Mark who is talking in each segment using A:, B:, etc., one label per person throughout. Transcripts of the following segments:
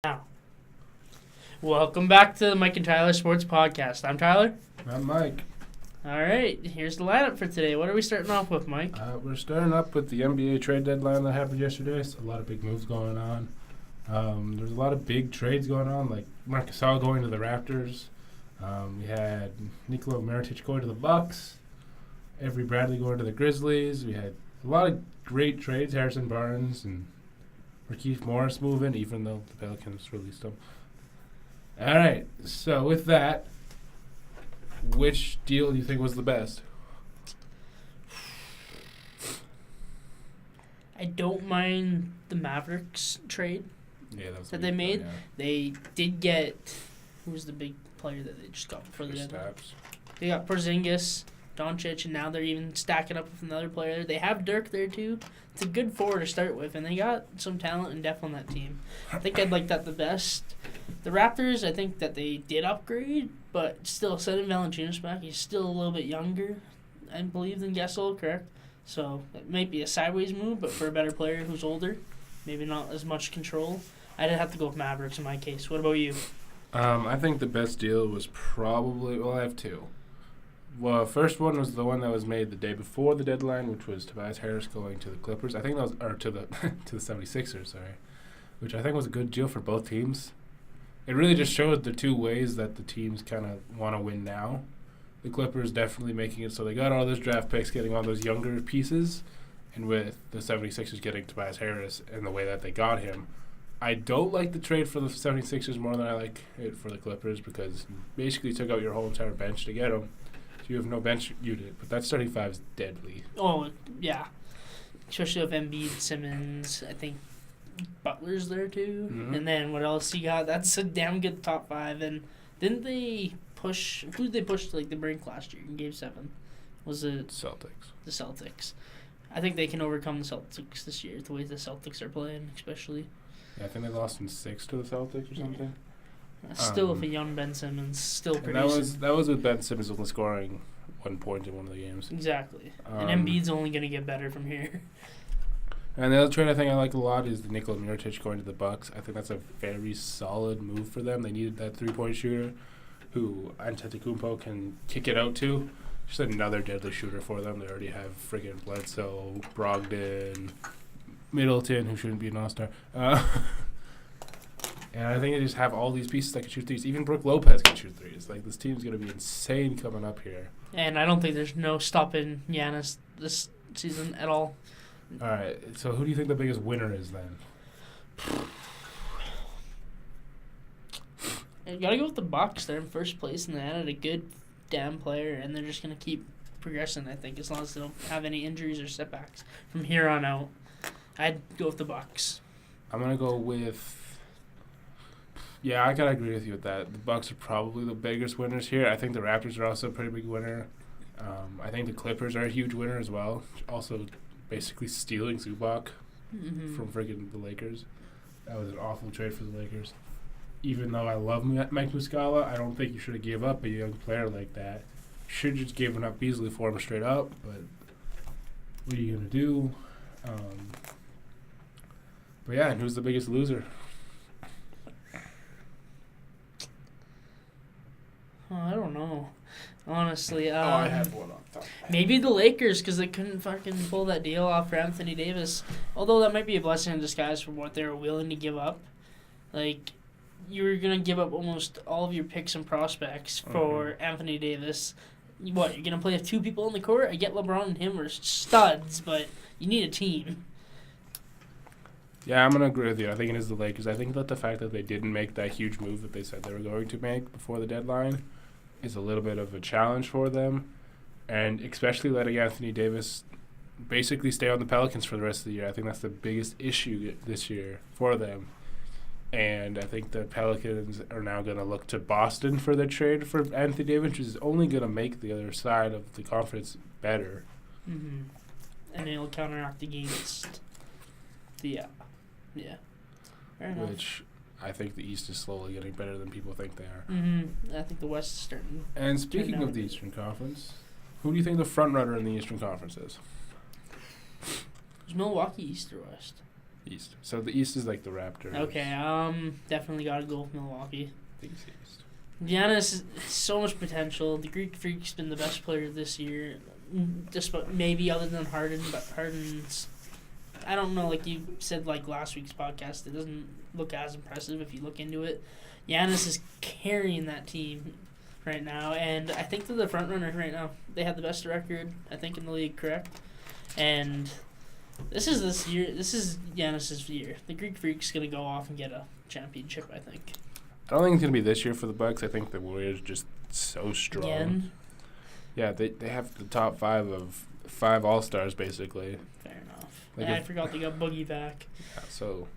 A: Now, welcome back to the Mike and Tyler Sports Podcast. I'm Tyler.
B: I'm Mike.
A: All right, here's the lineup for today. What are we starting off with, Mike?
B: We're starting up with the NBA trade deadline that happened yesterday. So a lot of big moves going on. There's a lot of big trades going on, like Marc Gasol going to the Raptors. We had Nikola Mirotic going to the Bucks. Avery Bradley going to the Grizzlies. We had a lot of great trades. Harrison Barnes and Markieff Morris moving, even though the Pelicans released him. All right, so with that, which deal do you think was the best?
A: I don't mind the Mavericks trade
B: Yeah, that was
A: that they made. They did get who's the big player that they just got before the deadline? They got Porzingis, Doncic, and now they're even stacking up with another player. They have Dirk there too. It's a good four to start with, and they got some talent and depth on that team. I think I'd like that the best. The Raptors, I think that they did upgrade, but still, sending Valanciunas back, he's still a little bit younger, I believe, than Gasol, correct? So it might be a sideways move, but for a better player who's older, maybe not as much control. I'd have to go with Mavericks in my case. What about you?
B: I think the best deal was probably, well, I have two. Well, first one was the one that was made the day before the deadline, which was Tobias Harris going to the Clippers. I think that was, or to the to the 76ers, sorry, which I think was a good deal for both teams. It really just showed the two ways that the teams kind of want to win now. The Clippers definitely making it so they got all those draft picks, getting all those younger pieces, and with the 76ers getting Tobias Harris and the way that they got him, I don't like the trade for the 76ers more than I like it for the Clippers because you basically took out your whole entire bench to get him. So you have no bench unit, but that starting five is deadly.
A: Oh, yeah. Especially with Embiid, Simmons, I think Butler's there too.
B: Mhm.
A: And then what else you got? That's a damn good top five. And didn't they push, who did they push to like the brink last year in Game 7? Was it
B: Celtics.
A: the Celtics? I think they can overcome the Celtics this year, the way the Celtics are playing, especially.
B: Yeah, I think they lost in 6 to the Celtics or something.
A: Still with a young Ben Simmons, still
B: And
A: producing.
B: that was with Ben Simmons only scoring 1 point in one of the games.
A: Exactly.
B: Um,
A: And Embiid's only going to get better from here.
B: And the other trade I think I like a lot is the Nikola Mirotic going to the Bucks. I think that's a very solid move for them. They needed that 3-point shooter who Antetokounmpo can kick it out to. Just another deadly shooter for them. They already have friggin' Bledsoe, Brogdon, Middleton, who shouldn't be an all-star. And I think they just have all these pieces that can shoot threes. Even Brook Lopez can shoot threes. Like, this team's going to be insane coming up here.
A: And I don't think there's no stopping Giannis this season at all.
B: All right, so who do you think the biggest winner is then?
A: You gotta go with the Bucks. They're in first place, and they added a good damn player, and they're just gonna keep progressing. I think as long as they don't have any injuries or setbacks from here on out, I'd go with the Bucks.
B: I'm going to go with... Yeah, I gotta agree with you with that. The Bucks are probably the biggest winners here. I think the Raptors are also a pretty big winner. I think the Clippers are a huge winner as well. Also, basically stealing Zubac from friggin' the Lakers. That was an awful trade for the Lakers. Even though I love Mike Muscala, I don't think you should have gave up a young player like that. You should have just given up Beasley for him straight up. But what are you gonna do? But yeah, and who's the biggest loser?
A: Oh, I don't know. Honestly,
B: I have one on top.
A: maybe the Lakers because they couldn't fucking pull that deal off for Anthony Davis. Although that might be a blessing in disguise for what they were willing to give up. Like, you were gonna give up almost all of your picks and prospects for Anthony Davis. What, you're gonna play with two people on the court? I get LeBron and him are studs, but you need a team.
B: Yeah, I'm going to agree with you. I think it is the Lakers. I think that the fact that they didn't make that huge move that they said they were going to make before the deadline is a little bit of a challenge for them. And especially letting Anthony Davis basically stay on the Pelicans for the rest of the year. I think that's the biggest issue this year for them. And I think the Pelicans are now going to look to Boston for their trade for Anthony Davis, which is only going to make the other side of the conference better.
A: Mm-hmm. And it'll counteract against the... Yeah. Fair enough.
B: Which I think the East is slowly getting better than people think they are.
A: I think the West is starting.
B: And speaking
A: down.
B: of the Eastern Conference, who do you think the front runner in the Eastern Conference is?
A: Is Milwaukee East or West?
B: East. So the East is like the Raptors.
A: Okay, definitely gotta go with Milwaukee.
B: I think it's East.
A: Giannis, so much potential. The Greek Freak's been the best player this year, just maybe other than Harden. But Harden's, I don't know. Like you said, like last week's podcast, it doesn't look as impressive if you look into it. Giannis is carrying that team right now, and I think they're the front runner right now. They have the best record, I think, in the league, correct? And this is Giannis's year. The Greek Freak's gonna go off and get a championship, I think.
B: I don't think it's going to be this year for the Bucks. I think the Warriors are just so strong.
A: Again?
B: Yeah, they have the top 5 of 5 All-Stars, basically.
A: Fair enough.
B: Like
A: I forgot they got Boogie back.
B: Yeah, so,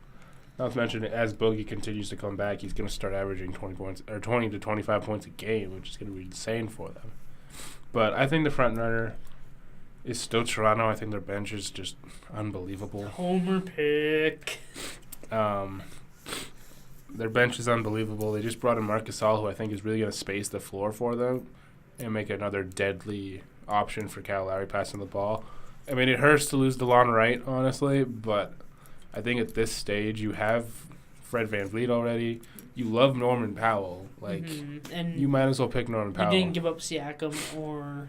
B: not to mention, as Boogie continues to come back, he's going to start averaging 20 to 25 points a game, which is going to be insane for them. But I think the front runner is still Toronto. I think their bench is just unbelievable.
A: Homer pick.
B: Their bench is unbelievable. They just brought in Marc Gasol, who I think is really going to space the floor for them and make another deadly option for Kyle Lowry passing the ball. I mean, it hurts to lose DeLon Wright, honestly, but I think at this stage you have Fred VanVleet already. You love Norman Powell. Like,
A: and
B: you might as well pick Norman Powell.
A: You didn't give up Siakam or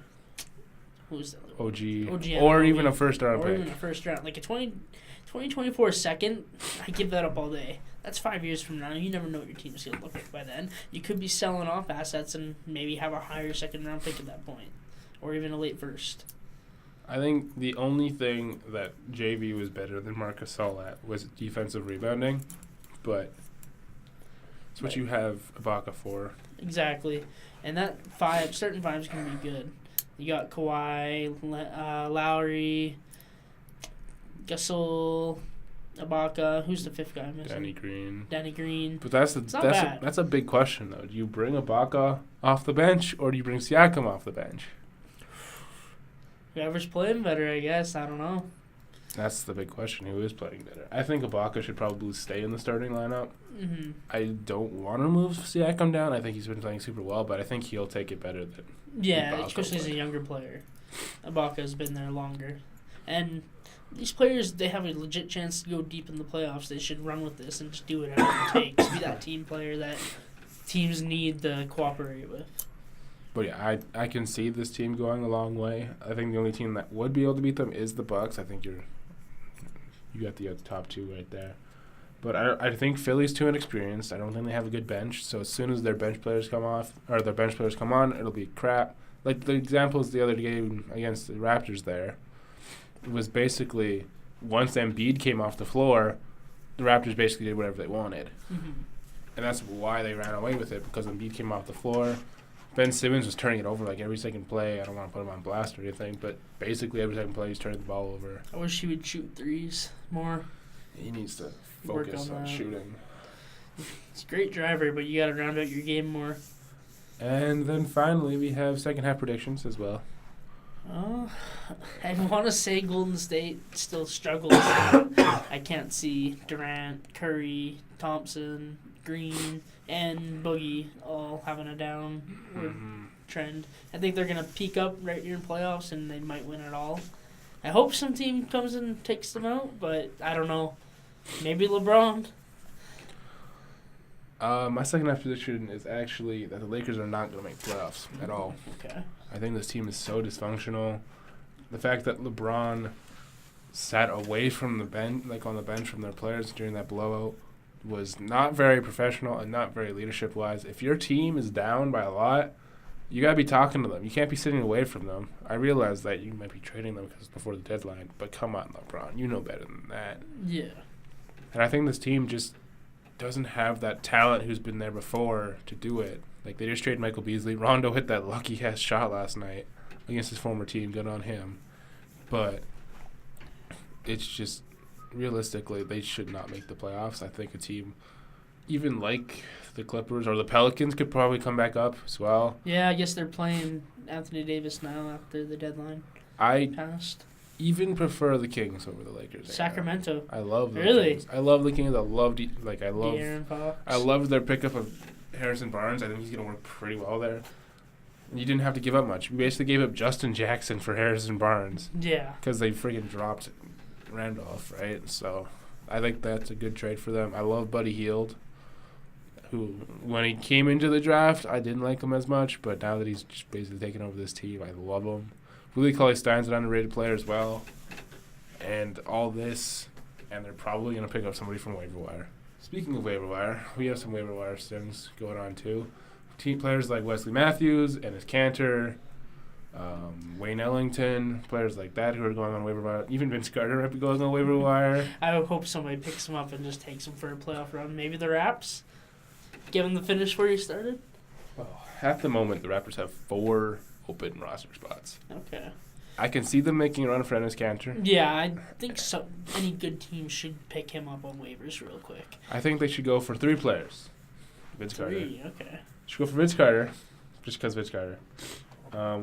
A: who's the other
B: OG or even a first-round pick.
A: Or even a first round. Like a 2024 second, I give that up all day. That's 5 years from now. You never know what your team's going to look like by then. You could be selling off assets and maybe have a higher second-round pick at that point. Or even a late first.
B: I think the only thing that JV was better than Marc Gasol at was defensive rebounding. But it's what you have Ibaka for.
A: Exactly. And that certain five is going to be good. You got Kawhi, Lowry, Gasol, Ibaka. Who's the fifth guy missing?
B: Danny Green. But
A: that's
B: a big question though. Do you bring Ibaka off the bench or do you bring Siakam off the bench?
A: Whoever's playing better, I guess. I don't know.
B: That's the big question. Who is playing better? I think Ibaka should probably stay in the starting lineup.
A: Mm-hmm.
B: I don't want to move Siakam down. I think he's been playing super well, but I think he'll take it better than Ibaka
A: especially as a younger player. Ibaka's been there longer. And these players, they have a legit chance to go deep in the playoffs. They should run with this and just do whatever it takes. Be that team player that teams need to cooperate with.
B: But yeah, I can see this team going a long way. I think the only team that would be able to beat them is the Bucks. I think you got the top two right there. But I think Philly's too inexperienced. I don't think they have a good bench. So as soon as their bench players come on, it'll be crap. Like the examples the other game against the Raptors there, it was basically once Embiid came off the floor, the Raptors basically did whatever they wanted.
A: Mm-hmm.
B: And that's why they ran away with it, because Embiid came off the floor. Ben Simmons was turning it over like every second play. I don't want to put him on blast or anything, but basically every second play he's turning the ball over.
A: I wish he would shoot threes more.
B: He needs to focus on shooting.
A: He's a great driver, but you got to round out your game more.
B: And then finally we have second half predictions as well.
A: I want to say Golden State still struggles. I can't see Durant, Curry, Thompson, Green, and Boogie all having a downward trend. I think they're going to peak up right here in playoffs, and they might win it all. I hope some team comes and takes them out, but I don't know. Maybe LeBron.
B: My second half prediction is actually that the Lakers are not going to make playoffs at all.
A: Okay.
B: I think this team is so dysfunctional. The fact that LeBron sat away from the bench, like on the bench from their players during that blowout, was not very professional and not very leadership-wise. If your team is down by a lot, you got to be talking to them. You can't be sitting away from them. I realize that you might be trading them because it's before the deadline, but come on, LeBron. You know better than that.
A: Yeah.
B: And I think this team just doesn't have that talent who's been there before to do it. Like, they just traded Michael Beasley. Rondo hit that lucky-ass shot last night against his former team. Good on him. But it's just, realistically, they should not make the playoffs. I think a team even like the Clippers or the Pelicans could probably come back up as well.
A: Yeah, I guess they're playing Anthony Davis now after the deadline passed.
B: Even prefer the Kings over the Lakers.
A: Sacramento.
B: I love the
A: Really?
B: Kings. I love the Kings. I love
A: De'Aaron Fox.
B: I love their pickup of Harrison Barnes. I think he's going to work pretty well there. And you didn't have to give up much. You basically gave up Justin Jackson for Harrison Barnes.
A: Yeah.
B: Because they freaking dropped Randolph, right? So I think that's a good trade for them. I love Buddy Hield, who, when he came into the draft, I didn't like him as much, but now that he's just basically taken over this team, I love him. Willie Cauley-Stein's an underrated player as well. And all this, and they're probably going to pick up somebody from waiver wire. Speaking of waiver wire, we have some waiver wire things going on too. Team players like Wesley Matthews, Enes Kanter, Wayne Ellington, players like that who are going on waiver wire. Even Vince Carter might be going on waiver wire.
A: I would hope somebody picks him up and just takes him for a playoff run. Maybe the Raps? Give him the finish where he started?
B: Well, at the moment, the Raptors have 4 open roster spots.
A: Okay.
B: I can see them making a run for Enes Kanter.
A: Yeah, I think any good team should pick him up on waivers real quick.
B: I think they should go for 3 players. Vince Carter.
A: 3, okay.
B: Should go for Vince Carter, just because Vince Carter.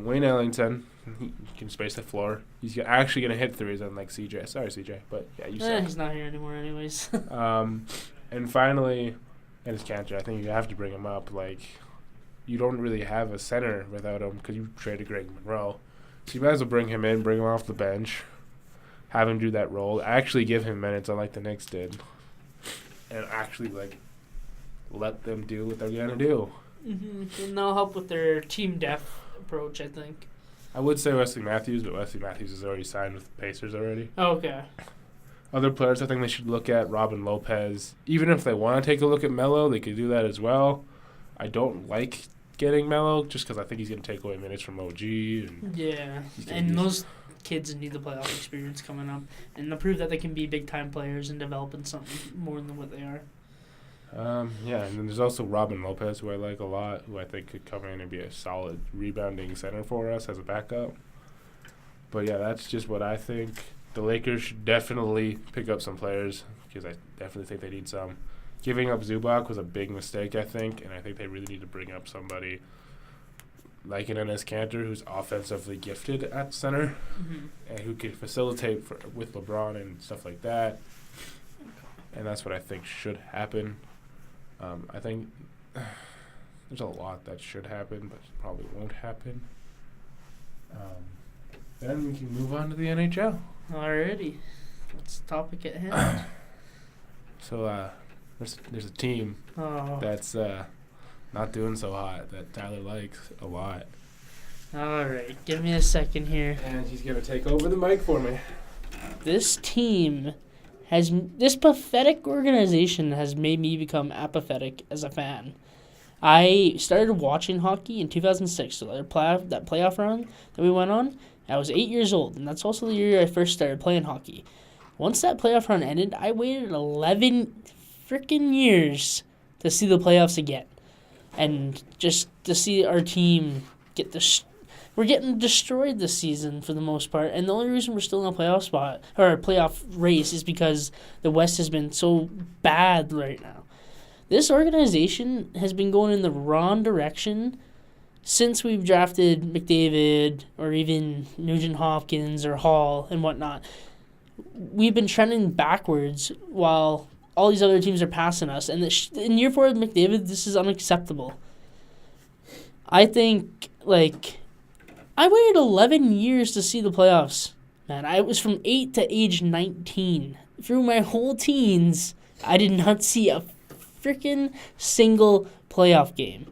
B: Wayne Ellington, he can space the floor. He's actually going to hit threes, unlike CJ. Sorry, CJ, but yeah, you said.
A: He's not here anymore anyways.
B: And finally, Enes Kanter. I think you have to bring him up. Like, you don't really have a center without him because you traded Greg Monroe. So you might as well bring him in, bring him off the bench, have him do that role, actually give him minutes unlike the Knicks did, and actually, like, let them do what they're going to do.
A: Mm-hmm. And they'll help with their team depth approach, I think.
B: I would say Wesley Matthews, but Wesley Matthews is already signed with the Pacers already.
A: Okay.
B: Other players I think they should look at, Robin Lopez. Even if they want to take a look at Melo, they could do that as well. I don't like getting Melo just because I think he's going to take away minutes from OG.
A: Yeah, and those kids need the playoff experience coming up and to prove that they can be big-time players and develop in something more than what they are.
B: Yeah, and then there's also Robin Lopez, who I like a lot, who I think could come in and be a solid rebounding center for us as a backup. But, yeah, that's just what I think. The Lakers should definitely pick up some players because I definitely think they need some. Giving up Zubac was a big mistake, I think, and I think they really need to bring up somebody like an Enes Kanter who's offensively gifted at center and who can facilitate with LeBron and stuff like that. And that's what I think should happen. I think there's a lot that should happen, but probably won't happen. Then we can move on to the NHL.
A: Alrighty. What's the topic at hand?
B: So there's a team that's not doing so hot that Tyler likes a lot.
A: Alright, give me a second here.
B: And he's going to take over the mic for me.
A: This team this pathetic organization has made me become apathetic as a fan. I started watching hockey in 2006, so that playoff run that we went on, I was 8 years old, and that's also the year I first started playing hockey. Once that playoff run ended, I waited 11 freaking years to see the playoffs again. And just to see our team get we're getting destroyed this season for the most part, and the only reason we're still in a playoff spot or a playoff race is because the West has been so bad right now. This organization has been going in the wrong direction since we've drafted McDavid or even Nugent Hopkins or Hall and whatnot. We've been trending backwards while all these other teams are passing us, and in year 4 of McDavid, this is unacceptable. I think, I waited 11 years to see the playoffs. Man, I was from 8 to age 19. Through my whole teens, I did not see a freaking single playoff game.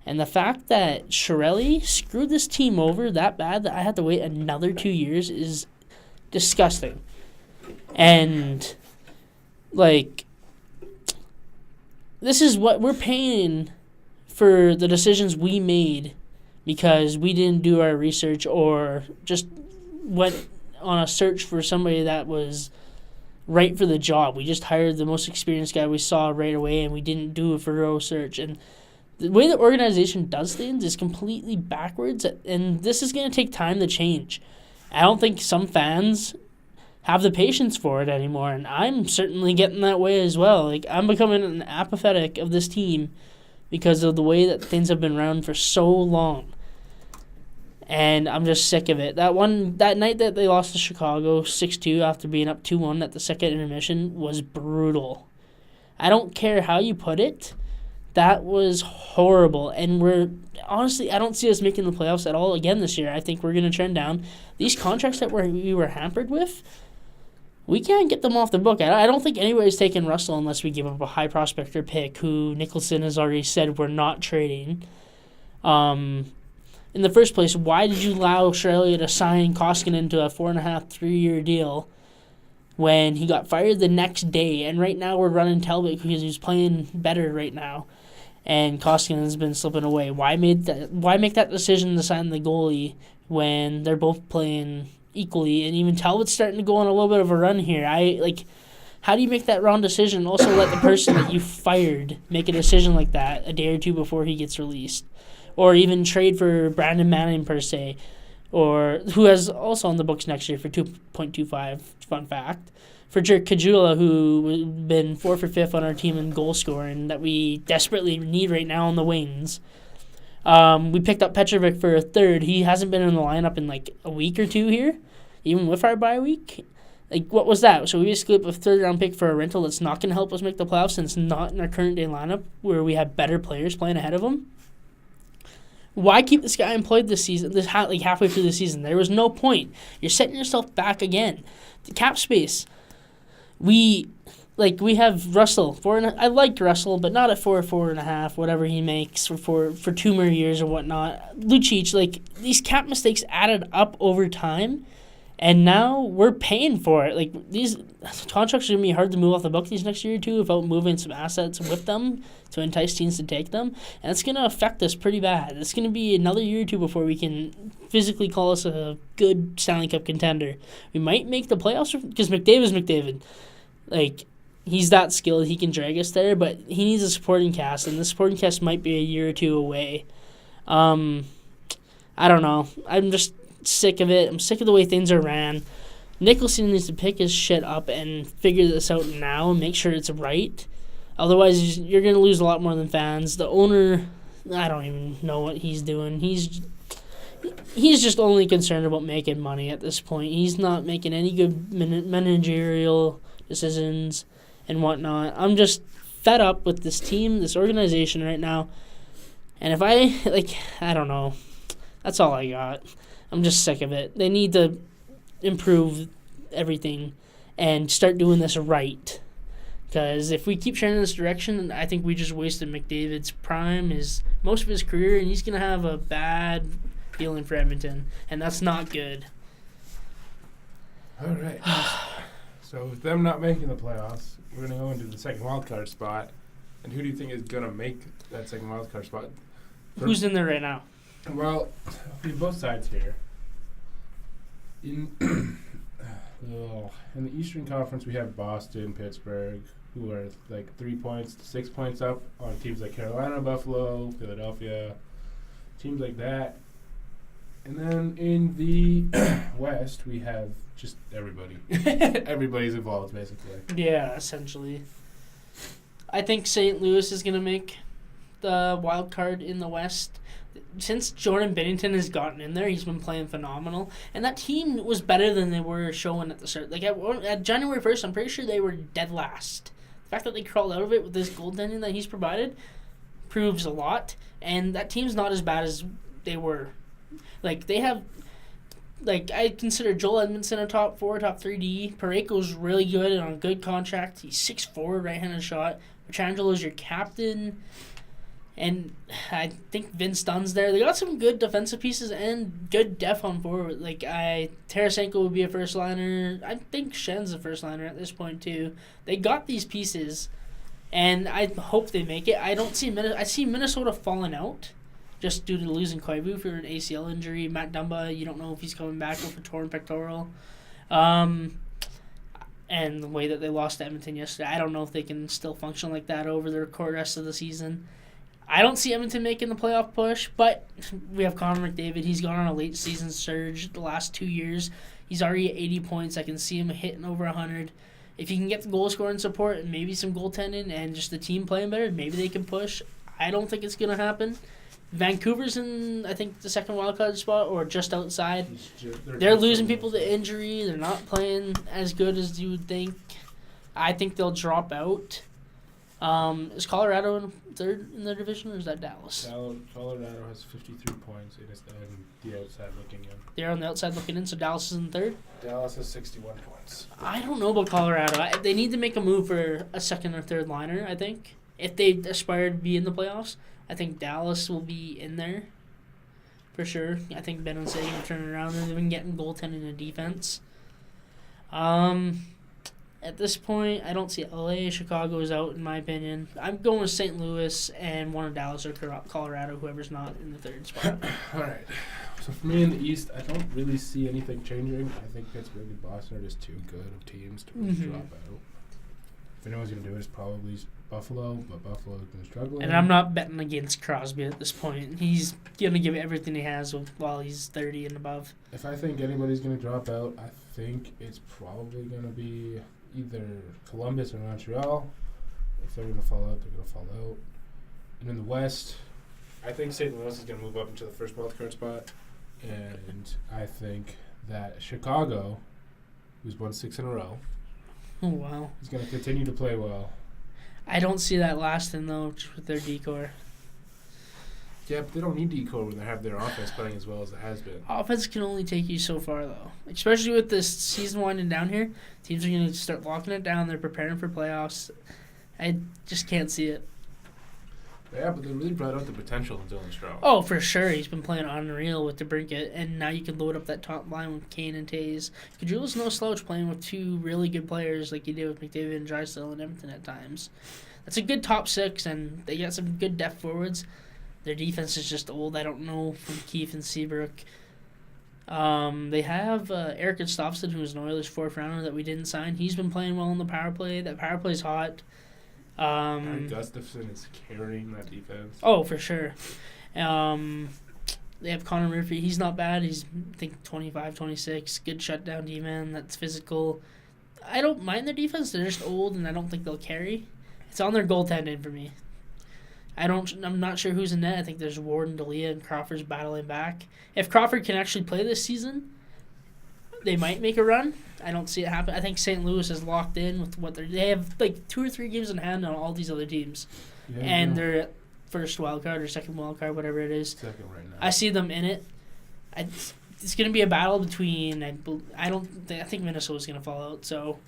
A: And the fact that Chiarelli screwed this team over that bad that I had to wait another 2 years is disgusting. And, this is what we're paying for the decisions we made because we didn't do our research or just went on a search for somebody that was right for the job. We just hired the most experienced guy we saw right away, and we didn't do a thorough search. And the way the organization does things is completely backwards, and this is going to take time to change. I don't think some fans have the patience for it anymore, and I'm certainly getting that way as well. I'm becoming an apathetic of this team because of the way that things have been run for so long. And I'm just sick of it. That night that they lost to Chicago 6-2 after being up 2-1 at the second intermission was brutal. I don't care how you put it. That was horrible. And honestly, I don't see us making the playoffs at all again this year. I think we're going to trend down. These contracts that we were hampered with, we can't get them off the book. I don't think anybody's taking Russell unless we give up a high prospector pick, who Nicholson has already said we're not trading. In the first place, why did you allow Australia to sign Koskinen to a 4.5, 3-year deal when he got fired the next day? And right now we're running Talbot because he's playing better right now, and Koskinen has been slipping away. Why make that decision to sign the goalie when they're both playing equally, and even Talbot's starting to go on a little bit of a run here? How do you make that wrong decision and also let the person that you fired make a decision like that a day or two before he gets released? Or even trade for Brandon Manning, per se, or who has also on the books next year for $2.25, fun fact, for Jurk Kajula, who been 4 for 5 on our team in goal scoring that we desperately need right now on the wings. We picked up Petrovic for a third. He hasn't been in the lineup in like a week or two here, even with our bye week. Like, what was that? So we basically up a third-round pick for a rental that's not going to help us make the playoffs, and it's not in our current day lineup where we have better players playing ahead of him. Why keep this guy employed this season? Halfway through the season, there was no point. You're setting yourself back again. The cap space. We have Russell. I liked Russell, but not at 4.5, whatever he makes for 2 more years or whatnot. Lucic, these cap mistakes added up over time, and now we're paying for it. These contracts are gonna be hard to move off the book these next year or two without moving some assets with them to entice teams to take them, and it's gonna affect us pretty bad. It's gonna be another year or two before we can physically call us a good Stanley Cup contender. We might make the playoffs because McDavid's McDavid. He's that skilled, he can drag us there, but he needs a supporting cast, and the supporting cast might be a year or two away. I don't know. I'm just sick of it. I'm sick of the way things are ran. Nicholson needs to pick his shit up and figure this out now and make sure it's right. Otherwise, you're going to lose a lot more than fans. The owner, I don't even know what he's doing. He's just only concerned about making money at this point. He's not making any good managerial decisions and whatnot. I'm just fed up with this team, this organization right now. And if I don't know. That's all I got. I'm just sick of it. They need to improve everything and start doing this right. Because if we keep trending in this direction, I think we just wasted McDavid's prime, most of his career, and he's going to have a bad feeling for Edmonton. And that's not good.
B: All right. So with them not making the playoffs, we're going to go into the second wildcard spot. And who do you think is going to make that second wildcard spot?
A: Who's in there right now?
B: Well, we have both sides here. In the Eastern Conference, we have Boston, Pittsburgh, who are 3 points to 6 points up on teams like Carolina, Buffalo, Philadelphia, teams like that. And then in the West, we have just everybody. Everybody's involved, basically.
A: Yeah, essentially. I think St. Louis is going to make the wild card in the West. Since Jordan Binnington has gotten in there, he's been playing phenomenal. And that team was better than they were showing at the start. At January 1st, I'm pretty sure they were dead last. The fact that they crawled out of it with this goaltending that he's provided proves a lot. And that team's not as bad as they were. They have... I consider Joel Edmondson a top 4, top 3D. Parayko's really good and on a good contract. He's 6'4", right-handed shot. Petrangelo's your captain. And I think Vince Dunn's there. They got some good defensive pieces and good depth on forward. Tarasenko would be a first liner. I think Schen's a first liner at this point too. They got these pieces, and I hope they make it. I see Minnesota falling out, just due to losing Koivu for an ACL injury. Matt Dumba, you don't know if he's coming back with a torn pectoral. And the way that they lost to Edmonton yesterday, I don't know if they can still function like that over the rest of the season. I don't see Edmonton making the playoff push, but we have Connor McDavid. He's gone on a late season surge the last 2 years. He's already at 80 points. I can see him hitting over 100. If he can get the goal scoring support and maybe some goaltending and just the team playing better, maybe they can push. I don't think it's going to happen. Vancouver's in, I think, the second wildcard spot or just outside. They're losing people to injury. They're not playing as good as you would think. I think they'll drop out. Is Colorado in third in their division, or is that Dallas?
B: Colorado has 53 points in the outside looking in.
A: They're on the outside looking in, so Dallas is in third.
B: Dallas has 61 points.
A: I don't know about Colorado. They need to make a move for a second or third liner, I think. If they aspire to be in the playoffs, I think Dallas will be in there for sure. I think Ben and Sagan will turn it around. They've been getting goaltending and defense. At this point, I don't see LA. Chicago is out, in my opinion. I'm going with St. Louis and one of Dallas or Colorado, whoever's not in the third spot.
B: All right. So for me in the East, I don't really see anything changing. I think Pittsburgh and Boston are just too good of teams to really drop out. If anyone's going to do it, it's probably Buffalo, but Buffalo's been struggling.
A: And I'm not betting against Crosby at this point. He's going to give everything he has while he's 30 and above.
B: If I think anybody's going to drop out, I think it's probably going to be either Columbus or Montreal. If they're going to fall out, they're going to fall out. And in the West, I think St. Louis is going to move up into the first wildcard spot. And I think that Chicago, who's won 6 in a row,
A: oh, wow,
B: is going to continue to play well.
A: I don't see that lasting, though, just with their decor.
B: Yeah, but they don't need decor when they have their offense playing as well as it has been.
A: Offense can only take you so far, though. Especially with this season winding down here. Teams are going to start locking it down. They're preparing for playoffs. I just can't see it.
B: Yeah, but they really brought out the potential in Dylan Strome.
A: Oh, for sure. He's been playing unreal with DeBrincat, and now you can load up that top line with Kane and Taves. Kajula's no slouch playing with two really good players like he did with McDavid and Drysdale and Edmonton at times. That's a good top six, and they got some good depth forwards. Their defense is just old. I don't know from Keefe and Seabrook. They have Eric Gustafsson, who was an Oilers fourth rounder that we didn't sign. He's been playing well in the power play. That power play's hot.
B: Eric Gustafsson is carrying that defense.
A: Oh, for sure. They have Connor Murphy. He's not bad. He's, I think, 25, 26. Good shutdown D-man. That's physical. I don't mind their defense. They're just old, and I don't think they'll carry. It's on their goaltending for me. I'm not sure who's in net. I think there's Ward and D'Elia, and Crawford's battling back. If Crawford can actually play this season, they might make a run. I don't see it happen. I think St. Louis is locked in with what they have like 2 or 3 games in hand on all these other teams, and they're at first wild card or second wild card, whatever it is.
B: Second right now.
A: I see them in it. It's going to be a battle between. I think Minnesota's going to fall out. So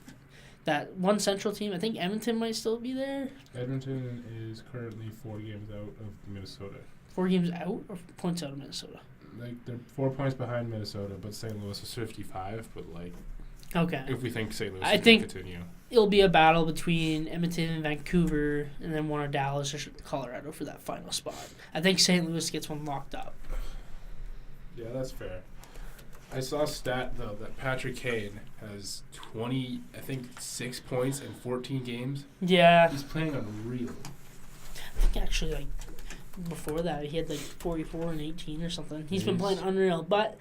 A: that one Central team, I think Edmonton might still be there.
B: Edmonton is currently 4 games out of Minnesota.
A: 4 games out or points out of Minnesota?
B: Like they're 4 points behind Minnesota, but St. Louis is 55. But like,
A: okay,
B: if we think St. Louis,
A: I think
B: continue,
A: it'll be a battle between Edmonton and Vancouver, and then one of Dallas or Colorado for that final spot. I think St. Louis gets one locked up.
B: Yeah, that's fair. I saw a stat though that Patrick Kane has 6 points in 14 games.
A: Yeah,
B: he's playing unreal.
A: I think actually like before that he had like 44 and 18 or something. He's been playing unreal, but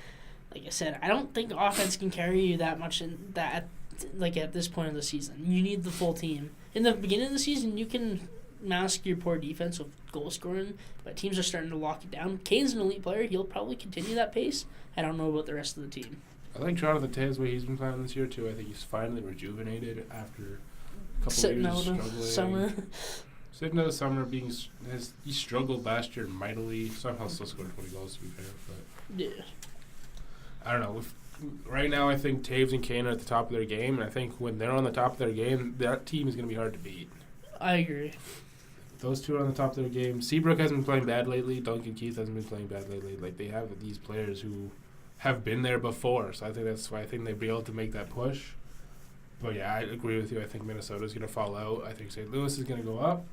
A: like I said, I don't think offense can carry you that much in that like at this point of the season. You need the full team. In the beginning of the season, you can mask your poor defense with goal scoring, but teams are starting to lock it down. Kane's an elite player. He'll probably continue that pace. I don't know about the rest of the team.
B: I like Jonathan Taves, the way he's been playing this year, too. I think he's finally rejuvenated after a couple
A: Sitting
B: of years
A: out
B: of struggling.
A: Summer.
B: Sitting out of summer, he struggled last year mightily. Somehow still scored 20 goals, to be fair. But
A: Yeah.
B: I don't know. Right now, I think Taves and Kane are at the top of their game, and I think when they're on the top of their game, that team is going to be hard to beat.
A: I agree.
B: Those two are on the top of their game. Seabrook hasn't been playing bad lately. Duncan Keith hasn't been playing bad lately. Like, they have these players who have been there before, so I think that's why I think they'll be able to make that push. But, yeah, I agree with you. I think Minnesota's going to fall out. I think St. Louis is going to go up.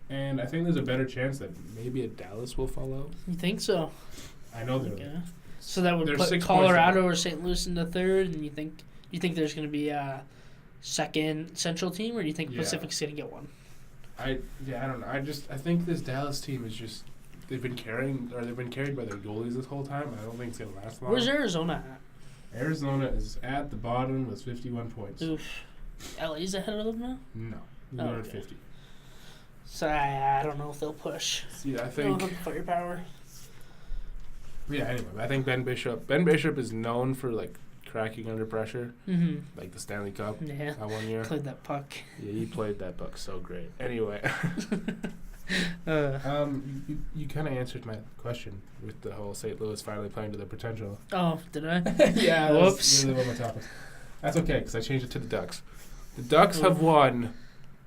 B: And I think there's a better chance that maybe a Dallas will fall out.
A: You think so?
B: I know they're
A: Okay. So that would
B: There's
A: put
B: 6
A: Colorado or St. Louis in the third, and you think there's going to be a second Central team, or do you think Pacific's going to get one?
B: I don't know. I think this Dallas team is just they've been carried by their goalies this whole time. I don't think it's gonna last long.
A: Where's Arizona at?
B: Arizona is at the bottom with 51 points.
A: Oof. LA's ahead of them now?
B: No,
A: Oh,
B: 150.
A: So I don't know if they'll push.
B: See, I
A: They don't
B: think.
A: have firepower.
B: Yeah. Anyway, I think Ben Bishop. Ben Bishop is known for like cracking under pressure, like the Stanley Cup
A: Yeah.
B: that 1 year.
A: Played that puck.
B: Yeah, he played that puck so great. Anyway, you kind of answered my question with the whole St. Louis finally playing to their potential.
A: Oh, did I?
B: Yeah,
A: Whoops.
B: that's really one of my topics. That's okay, because I changed it to the Ducks. The Ducks have won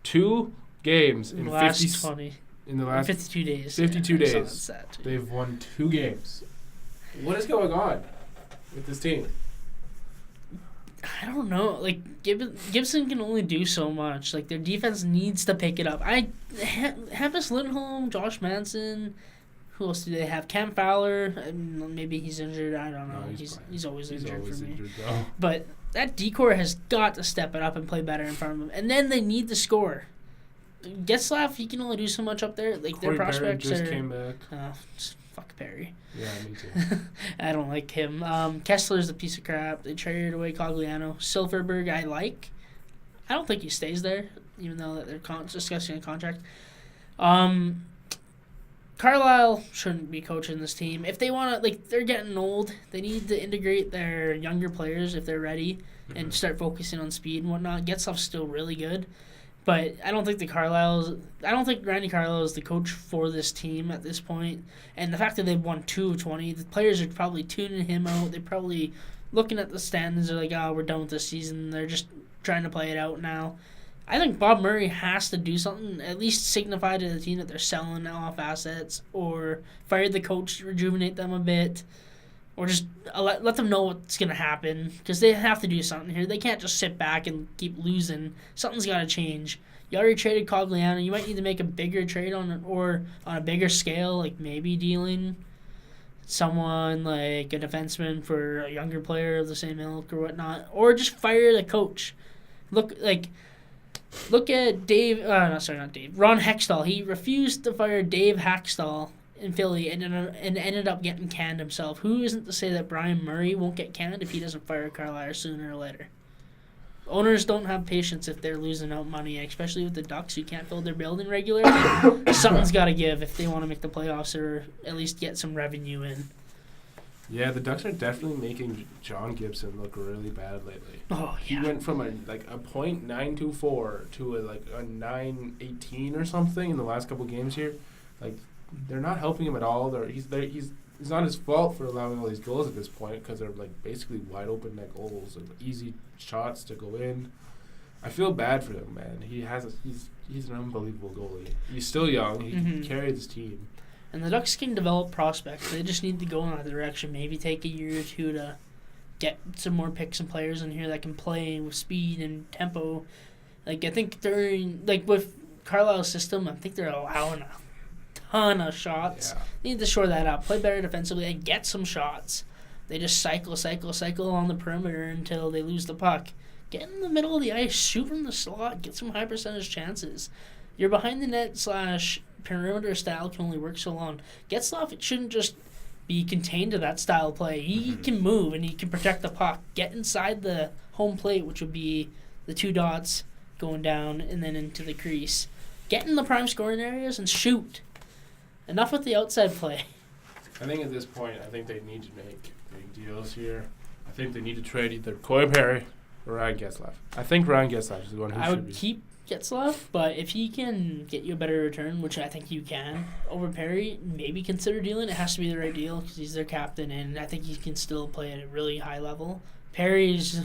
B: 2 games in
A: last
B: 50
A: 20.
B: in the last
A: 52 days.
B: 52
A: yeah, I saw
B: days.
A: that too.
B: They've won 2 games. What is going on with this team?
A: I don't know. Like Gibson can only do so much. Like their defense needs to pick it up. Hampus Lindholm, Josh Manson. Who else do they have? Cam Fowler. Maybe he's injured. I don't know.
B: No,
A: he's always injured for me.
B: Injured, though.
A: But that decor has got to step it up and play better in front of him. And then they need to score. Getzlaf, he can only do so much up there. Like
B: Corey
A: their prospects
B: Perry just
A: are.
B: came back.
A: Fuck Perry.
B: Yeah, me too.
A: I don't like him. Kessler's a piece of crap. They traded away Cogliano. Silverberg, I like. I don't think he stays there, even though that they're discussing a contract. Carlisle shouldn't be coaching this team. If they want to, like, they're getting old. They need to integrate their younger players if they're ready and start focusing on speed and whatnot. Getzlaf's still really good. But I don't think Randy Carlisle is the coach for this team at this point. And the fact that they've won 2 of 20, the players are probably tuning him out. They're probably looking at the standings. They're like, oh, we're done with this season. They're just trying to play it out now. I think Bob Murray has to do something, at least signify to the team that they're selling off assets or fire the coach to rejuvenate them a bit. Or just let them know what's going to happen because they have to do something here. They can't just sit back and keep losing. Something's got to change. You already traded Cogliano. You might need to make a bigger trade on a bigger scale, like maybe dealing someone like a defenseman for a younger player of the same ilk or whatnot. Or just fire the coach. Look at Dave. Not Dave. Ron Hextall. He refused to fire Dave Hextall in Philly and ended up getting canned himself. Who isn't to say that Brian Murray won't get canned if he doesn't fire Carlisle sooner or later? Owners don't have patience if they're losing out money, especially with the Ducks who can't fill their building regularly. Something's got to give if they want to make the playoffs or at least get some revenue in.
B: Yeah, the Ducks are definitely making John Gibson look really bad lately.
A: Oh, yeah.
B: He went from a .924 to a .918 or something in the last couple games here. Like, they're not helping him at all. It's not his fault for allowing all these goals at this point because they're like basically wide open net goals and easy shots to go in. I feel bad for him, man. He's an unbelievable goalie. He's still young. He can carry this team.
A: And the Ducks can develop prospects. They just need to go in that direction. Maybe take a year or two to get some more picks and players in here that can play with speed and tempo. Like I think with Carlisle's system, I think they're allowing a ton of shots.
B: Yeah.
A: They need to shore that up. Play better defensively and get some shots. They just cycle on the perimeter until they lose the puck. Get in the middle of the ice, shoot from the slot, get some high percentage chances. Your behind the net / perimeter style can only work so long. Getzlaf, it shouldn't just be contained to that style of play. He can move and he can protect the puck. Get inside the home plate, which would be the 2 dots going down and then into the crease. Get in the prime scoring areas and shoot. Enough with the outside play.
B: I think at this point, I think they need to make big deals here. I think they need to trade either Corey Perry or Ryan Getzlaf. I think Ryan Getzlaf is the one who
A: I
B: should
A: would
B: be.
A: keep Getzlaf, but if he can get you a better return, which I think you can, over Perry, maybe consider dealing. It has to be the right deal because he's their captain, and I think he can still play at a really high level. Perry's...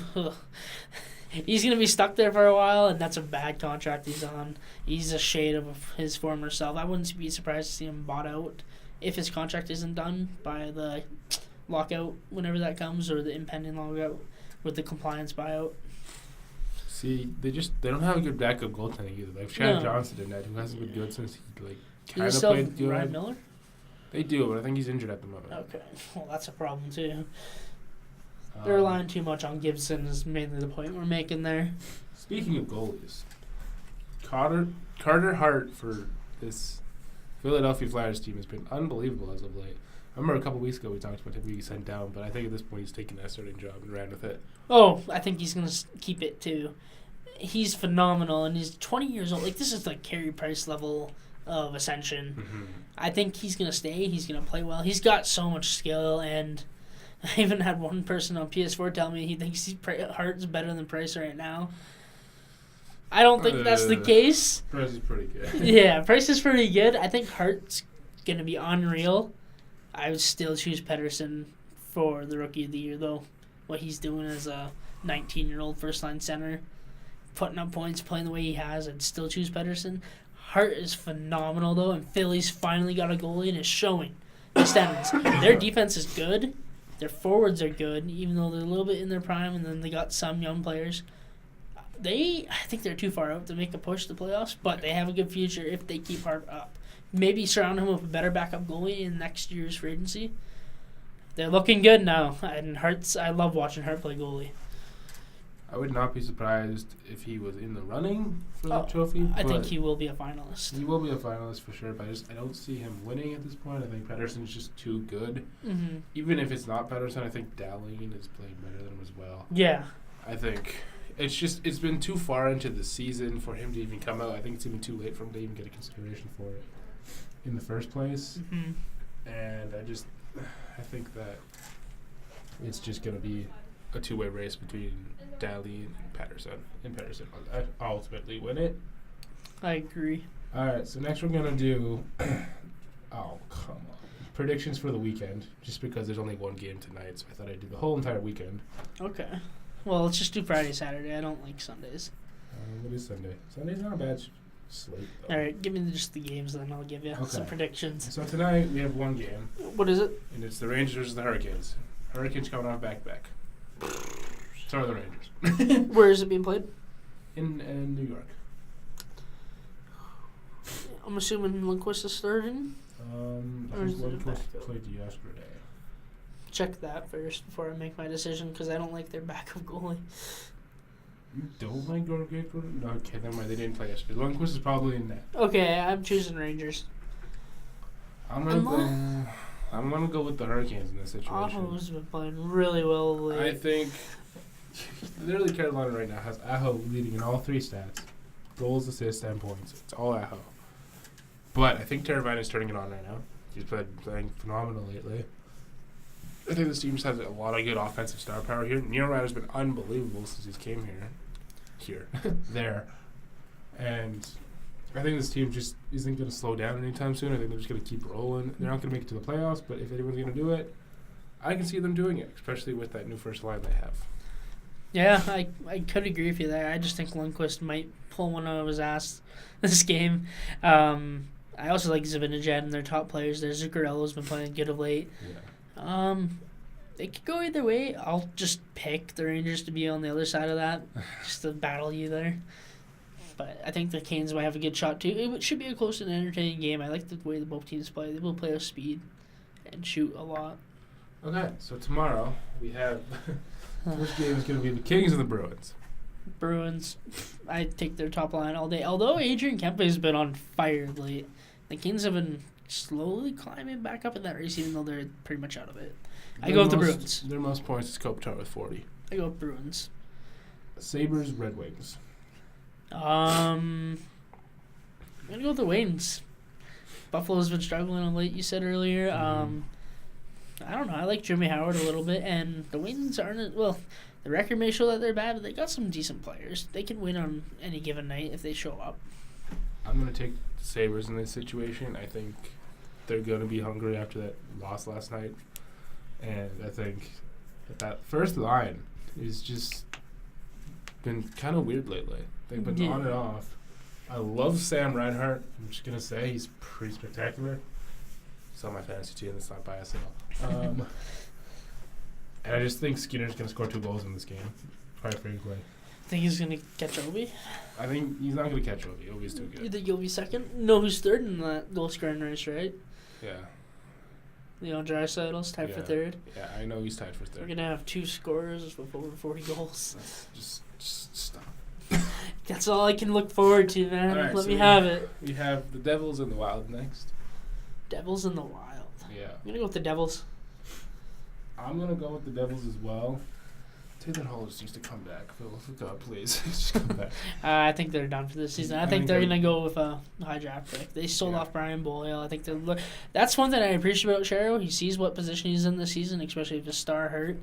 A: He's going to be stuck there for a while, and that's a bad contract he's on. He's a shade of his former self. I wouldn't be surprised to see him bought out if his contract isn't done by the lockout, whenever that comes, or the impending lockout with the compliance buyout.
B: See, they don't have a good backup goaltending either. Like Chad Johnson in that, who hasn't been good since he kind of played good.
A: Ryan Miller?
B: They do, but I think he's injured at the moment.
A: Okay, well that's a problem too. They're relying too much on Gibson is mainly the point we're making there.
B: Speaking of goalies, Carter Hart for this Philadelphia Flyers team has been unbelievable as of late. I remember a couple weeks ago we talked about him being sent down, but I think at this point he's taken that starting job and ran with it.
A: Oh, I think he's going to keep it too. He's phenomenal, and he's 20 years old. Like, this is like Carey Price level of ascension. I think he's going to stay. He's going to play well. He's got so much skill, and I even had one person on PS4 tell me he thinks Hart's better than Price right now. I don't think that's the case.
B: Price is pretty good.
A: Yeah, Price is pretty good. I think Hart's going to be unreal. I would still choose Pettersson for the Rookie of the Year, though. What he's doing as a 19-year-old first-line center, putting up points, playing the way he has, I'd still choose Pettersson. Hart is phenomenal, though, and Philly's finally got a goalie and is showing. Their defense is good. Their forwards are good, even though they're a little bit in their prime, and then they got some young players. I think they're too far out to make a push to playoffs, but they have a good future if they keep Hart up. Maybe surround him with a better backup goalie in next year's free agency. They're looking good now, and I love watching Hart play goalie.
B: I would not be surprised if he was in the running for the trophy.
A: I think he will be a finalist.
B: He will be a finalist for sure, but I don't see him winning at this point. I think Pettersson's just too good.
A: Mm-hmm.
B: Even if it's not Pettersson, I think Dahlin is playing better than him as well.
A: Yeah.
B: I think it's been too far into the season for him to even come out. I think it's even too late for him to even get a consideration for it in the first place.
A: Mm-hmm.
B: And I think that it's just going to be a two-way race between Dahlin and Pettersson. And Pettersson will ultimately win it.
A: I agree.
B: All right, so next we're going to do oh, come on. Predictions for the weekend, just because there's only one game tonight, so I thought I'd do the whole entire weekend.
A: Okay. Well, let's just do Friday, Saturday. I don't like Sundays.
B: What is Sunday? Sunday's not a bad slate, though.
A: All right, give me just the games, then I'll give you some predictions.
B: So tonight we have one game.
A: What is it?
B: And it's the Rangers versus the Hurricanes. Hurricanes coming off back-to-back. So are the Rangers.
A: Where is it being played?
B: In New York.
A: I'm assuming Lundqvist is starting.
B: I
A: Or
B: think
A: is it a
B: Lundqvist
A: backup?
B: played yesterday.
A: Check that first before I make my decision, because I don't like their backup goalie.
B: You don't like Gorgate? No, okay, never mind. They didn't play yesterday. Lundqvist is probably in net.
A: Okay, I'm choosing Rangers.
B: I'm gonna go with the Hurricanes in this situation.
A: Aho's been playing really well lately.
B: I think literally Carolina right now has Aho leading in all three stats: goals, assists, and points. It's all Aho. But I think Teravainen is turning it on right now. He's playing phenomenal lately. I think this team just has a lot of good offensive star power here. Niederreiter's been unbelievable since he came here, there, and I think this team just isn't going to slow down anytime soon. I think they're just going to keep rolling. They're not going to make it to the playoffs, but if anyone's going to do it, I can see them doing it, especially with that new first line they have.
A: Yeah, I could agree with you there. I just think Lundqvist might pull one out of his ass this game. I also like Zibanejad and their top players. There's Zuccarello's been playing good of late.
B: Yeah.
A: It could go either way. I'll just pick the Rangers to be on the other side of that, just to battle you there. But I think the Canes might have a good shot too. It should be a close and entertaining game. I like the way the both teams play. They will play with speed and shoot a lot.
B: Okay, so tomorrow we have which game is going to be the Kings and the Bruins.
A: Bruins, I take their top line all day. Although Adrian Kempe has been on fire late, the Kings have been slowly climbing back up in that race, even though they're pretty much out of it. I go with the Bruins.
B: Their most points is Kopitar with 40.
A: I go with Bruins.
B: Sabres, Red Wings.
A: I'm gonna go with the Wings. Buffalo's been struggling of late. You said earlier. I don't know. I like Jimmy Howard a little bit, and the Wings aren't well. The record may show that they're bad, but they got some decent players. They can win on any given night if they show up.
B: I'm gonna take the Sabres in this situation. I think they're gonna be hungry after that loss last night, and I think that first line is just been kind of weird lately. They've been on and off. I love Sam Reinhart. I'm just going to say he's pretty spectacular. It's on my fantasy team. That's not biased at all. And I just think Skinner's going to score 2 goals in this game, quite frankly.
A: Think he's going to catch Obi?
B: I think he's not going to catch Obi. Obi's too good.
A: You think Obi's second? No, who's third in that goal scoring race, right?
B: Yeah.
A: Leon Draisaitl's tied for third.
B: Yeah, I know he's tied for third.
A: We're going to have 2 scorers with over 40 goals.
B: Just stop.
A: That's all I can look forward to, man.
B: Right,
A: Let
B: so
A: me have it.
B: We have the Devils and the Wild next.
A: Devils in the Wild.
B: Yeah.
A: I'm going to go with the Devils.
B: I'm going to go with the Devils as well. Taylor Hall just needs to come back. Phil, God, please, just come back.
A: I think they're done for this season. I think they're going to go with a high draft pick. They sold off Brian Boyle. I think that's one thing I appreciate about Shero. He sees what position he's in this season, especially if his star hurt.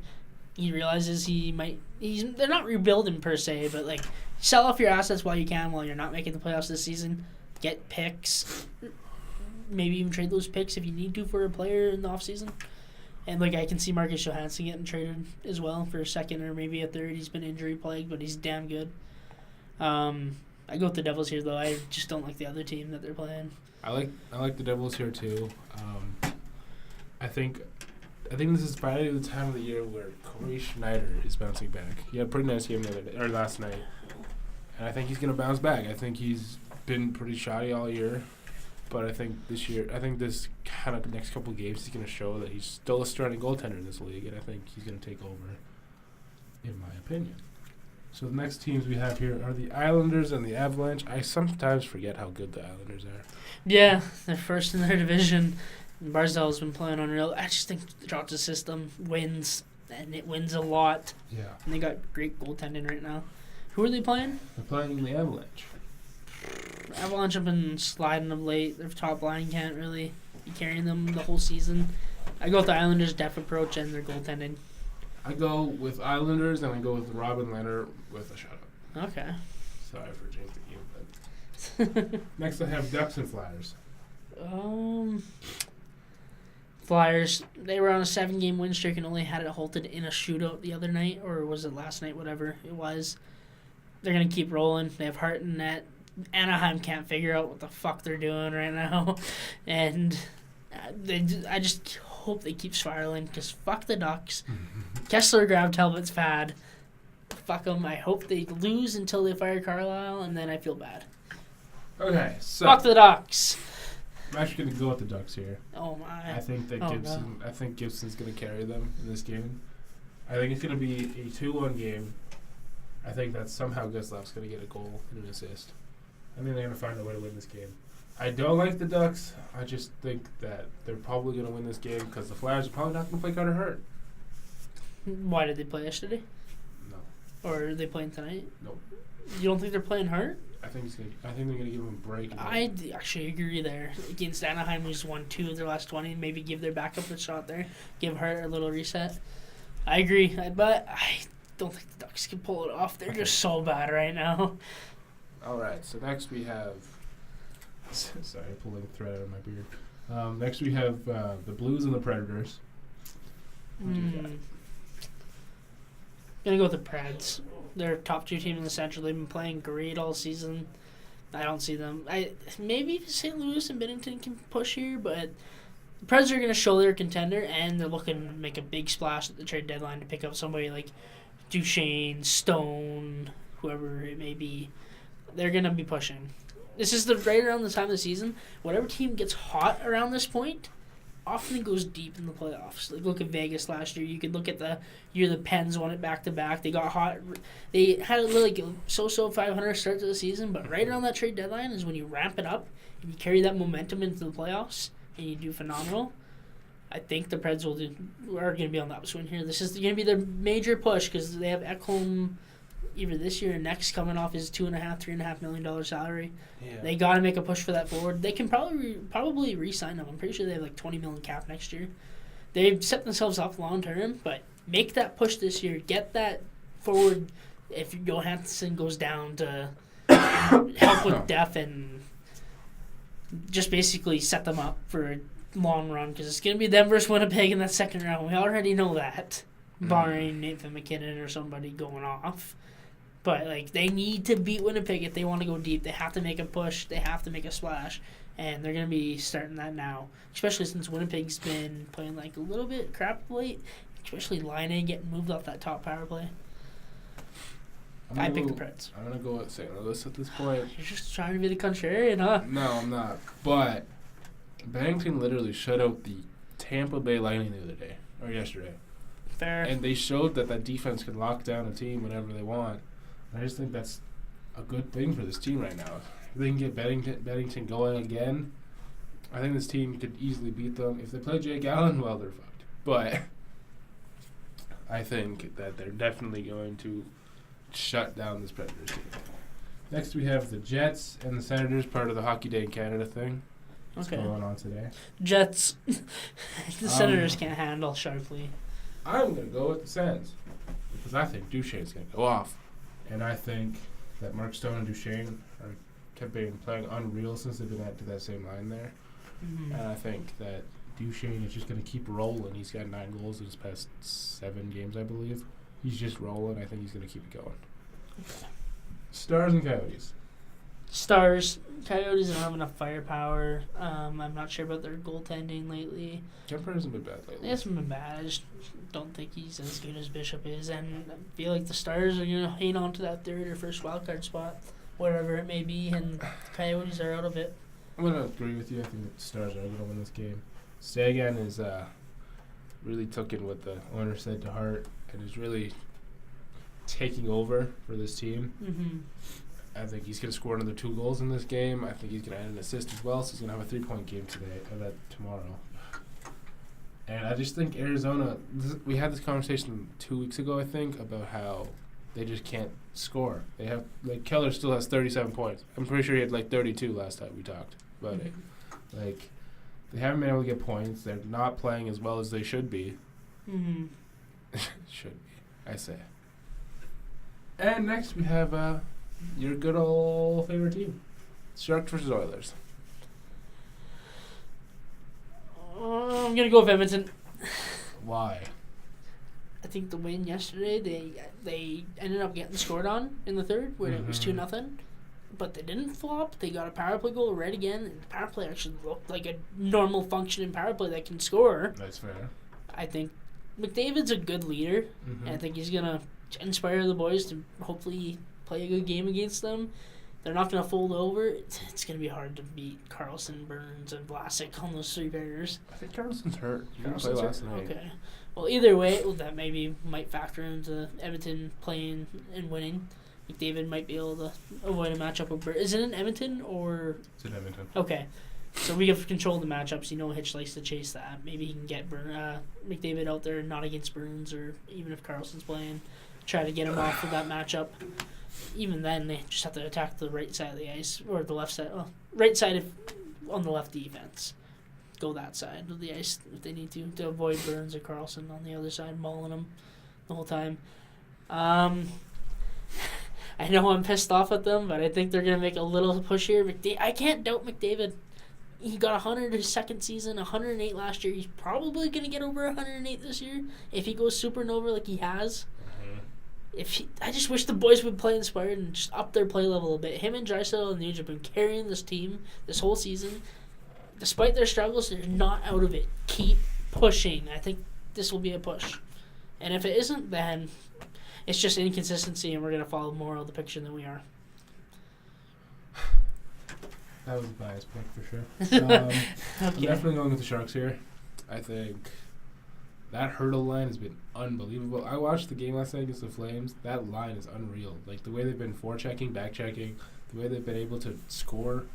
A: He realizes they're not rebuilding per se, but like sell off your assets while you can, while you're not making the playoffs this season. Get picks, maybe even trade those picks if you need to for a player in the offseason. And like I can see Marcus Johansson getting traded as well for a second or maybe a third. He's been injury plagued, but he's damn good. I go with the Devils here though. I just don't like the other team that they're playing.
B: I like the Devils here too. I think this is probably the time of the year where Corey Schneider is bouncing back. He had a pretty nice game last night, and I think he's gonna bounce back. I think he's been pretty shoddy all year. But I think this kind of next couple of games, he's going to show that he's still a starting goaltender in this league, and I think he's going to take over, in my opinion. So the next teams we have here are the Islanders and the Avalanche. I sometimes forget how good the Islanders are.
A: Yeah, they're first in their division. Barzal's been playing unreal. I just think the Trotz system wins, and it wins a lot.
B: Yeah.
A: And they got great goaltending right now. Who are they playing?
B: They're playing the Avalanche.
A: Avalanche have been sliding of late. Their top line can't really be carrying them the whole season. I go with the Islanders' depth approach and their goaltending.
B: I go with Islanders, and I go with Robin Leonard with a shutout.
A: Okay.
B: Sorry for jinxing you, but next I have Ducks and Flyers.
A: Flyers, they were on a 7-game win streak and only had it halted in a shootout the other night, or was it last night, whatever it was. They're going to keep rolling. They have Hart in net. Anaheim can't figure out what the fuck they're doing right now. And I just hope they keep spiraling because fuck the Ducks. Kessler grabbed Talbot's pad. Fuck them. I hope they lose until they fire Carlisle, and then I feel bad.
B: Okay, so
A: fuck the Ducks.
B: I'm actually going to go with the Ducks here.
A: Oh, my.
B: I think that I think Gibson's going to carry them in this game. I think it's going to be a 2-1 game. I think that somehow Guslav's going to get a goal and an assist. I think they're going to find a way to win this game. I don't like the Ducks. I just think that they're probably going to win this game because the Flyers are probably not going to play Carter Hart.
A: Why did they play yesterday?
B: No.
A: Or are they playing tonight?
B: Nope.
A: You don't think they're playing Hart?
B: I think they're going to give him a break.
A: I actually agree there. Against Anaheim, who's won 2 of their last 20, maybe give their backup a shot there. Give Hart a little reset. I agree, but I don't think the Ducks can pull it off. They're just so bad right now.
B: All right, so next we have... Sorry, pulling a thread out of my beard. Next we have the Blues and the Predators.
A: Gonna go with the Preds. They're top 2 team in the Central. They've been playing great all season. I don't see them. Maybe St. Louis and Bennington can push here, but the Preds are going to show they're a contender, and they're looking to make a big splash at the trade deadline to pick up somebody like Duchesne, Stone, whoever it may be. They're going to be pushing. This is right around the time of the season. Whatever team gets hot around this point often goes deep in the playoffs. Like look at Vegas last year. You could look at the year the Pens won it back-to-back. They got hot. They had a little so-so 500 start to the season, but right around that trade deadline is when you ramp it up and you carry that momentum into the playoffs and you do phenomenal. I think the Preds are going to be on the upswing here. This is going to be their major push because they have Ekholm either this year or next coming off his $2.5-3.5 million salary. Yeah. They got to make a push for that forward. They can probably re-sign him. I'm pretty sure they have like $20 million cap next year. They've set themselves up long term, but make that push this year. Get that forward. If Johansson goes down to help with depth and just basically set them up for a long run because it's going to be them versus Winnipeg in that second round. We already know that, barring Nathan McKinnon or somebody going off. But like they need to beat Winnipeg if they want to go deep. They have to make a push. They have to make a splash, and they're going to be starting that now, especially since Winnipeg's been playing like a little bit crap late, especially Laine getting moved off that top power play. I pick the Preds.
B: I'm going to go with St. Louis at this point.
A: You're just trying to be the contrarian, huh?
B: No, I'm not. But Bennington literally shut out the Tampa Bay Lightning the other day, or yesterday.
A: Fair.
B: And they showed that defense can lock down a team whenever they want. I just think that's a good thing for this team right now. If they can get Bennington going again, I think this team could easily beat them. If they play Jake Allen, well, they're fucked. But I think that they're definitely going to shut down this Predators team. Next, we have the Jets and the Senators, part of the Hockey Day in Canada thing. What's going on today?
A: Jets. The Senators can't handle Sharpley.
B: I'm going to go with the Sens because I think Duchesne's going to go off. And I think that Mark Stone and Duchesne have been playing unreal since they've been added to that same line there.
A: Mm-hmm.
B: And I think that Duchesne is just going to keep rolling. He's got 9 goals in his past 7 games, I believe. He's just rolling. I think he's going to keep it going.
A: Okay.
B: Stars and Coyotes.
A: Stars. Coyotes don't have enough firepower. I'm not sure about their goaltending lately.
B: Kemper hasn't been bad lately.
A: He hasn't been bad. I just don't think he's as good as Bishop is. And I feel like the Stars are going to hang on to that third or first wildcard spot, wherever it may be, and Coyotes are out of it.
B: I'm going to agree with you. I think the Stars are going to win this game. Sagan is really taken what the owner said to heart and is really taking over for this team.
A: Mm-hmm.
B: I think he's going to score another 2 goals in this game. I think he's going to add an assist as well, so he's going to have a 3-point game tomorrow. And I just think Arizona, we had this conversation 2 weeks ago, I think, about how they just can't score. They have, like, Keller still has 37 points. I'm pretty sure he had, like, 32 last time we talked about it. Like, they haven't been able to get points. They're not playing as well as they should be.
A: Mm-hmm.
B: Should be, I say. And next we have your good old favorite team, Sharks versus Oilers.
A: I'm gonna go with Edmonton.
B: Why?
A: I think the win yesterday, they ended up getting scored on in the third when it was 2-0, but they didn't flop. They got a power play goal right again, and the power play actually looked like a normal functioning power play that can score.
B: That's fair.
A: I think McDavid's a good leader, and I think he's gonna inspire the boys to hopefully play a good game against them. They're not going to fold over. It's going to be hard to beat Carlson, Burns, and Vlasic on those 3 barriers.
B: I think Carlson's hurt. He didn't play last night.
A: Okay. Well, either way, that maybe might factor into Edmonton playing and winning. McDavid might be able to avoid a matchup with Burns. Is it in Edmonton or?
B: It's in Edmonton.
A: Okay. So we have control of the matchups. Hitch likes to chase that. Maybe he can get McDavid out there, not against Burns, or even if Carlson's playing, try to get him off of that matchup. Even then, they just have to attack the right side of the ice, or the left side. Well, right side on the left defense. Go that side of the ice if they need to avoid Burns or Carlson on the other side, mauling them the whole time. I know I'm pissed off at them, but I think they're going to make a little push here. I can't doubt McDavid. He got 100 his second season, 108 last year. He's probably going to get over 108 this year if he goes supernova like he has. I just wish the boys would play inspired and just up their play level a bit. Him and Draisaitl and Nuge have been carrying this team this whole season. Despite their struggles, they're not out of it. Keep pushing. I think this will be a push. And if it isn't, then it's just inconsistency and we're going to follow more of the picture than we are.
B: That was a biased pick for sure.
A: Okay.
B: I'm definitely going with the Sharks here. I think that hurdle line has been unbelievable. I watched the game last night against the Flames. That line is unreal. Like, the way they've been forechecking, backchecking, the way they've been able to score,